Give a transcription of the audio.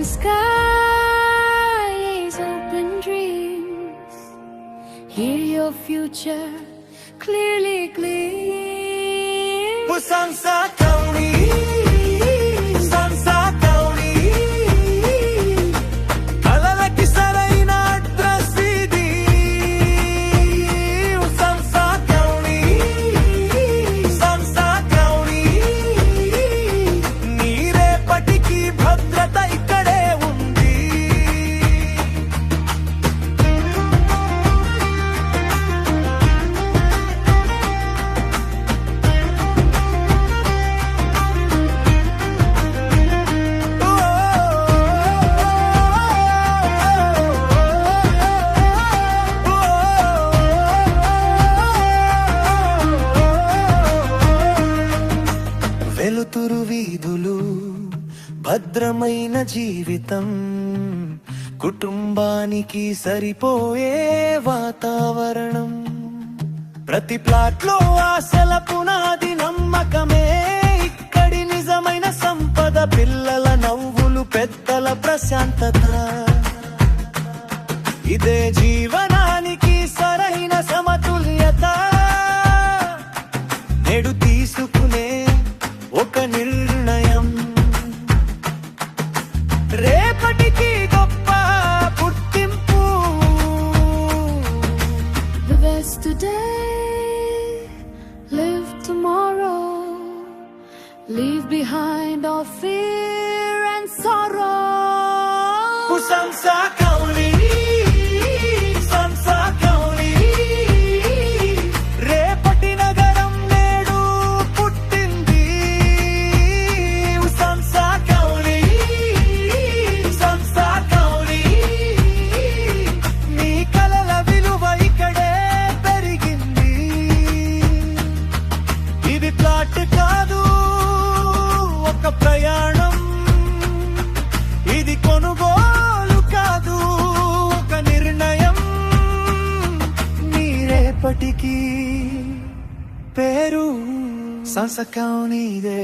Open skies, open dreams. Hear your future clearly gleam. Pusansa Kauni, Sansa Kauni, Alalaki saraina address idi. Pusansa Kauni, Sansa Kauni, neere patiki bhadrata ikkade undi. వెలుతురు వీధులు భద్రమైన జీవితం కుటుంబానికి సరిపోయే వాతావరణం ప్రతి ప్లాట్లో ఆశల పునాది నమ్మకమే ఇక్కడి నిజమైన సంపద పిల్లల నవ్వులు పెద్దల ప్రశాంతత ఇదే జీవనానికి సరైన సమతుల్యత నేడు తీసుకునే ఒక నిర్ణయం రేపటికి గొప్ప పుట్టింపు. The best today, live tomorrow. Leave behind all fear and sorrow. Pusansa Kauni, Sansa Kauni, రేపటి నగరం నేడు పుట్టింది. Pusansa Kauni, Sansa Kauni, నీ కలల విలువ ఇక్కడే పెరిగింది. ఇది ప్లాట్ కాదు ఒక ప్రయాణం, ఇది కొనుగోలు కాదు ఒక నిర్ణయం. నీరేపటికి పేరు Sansa Kauniదే.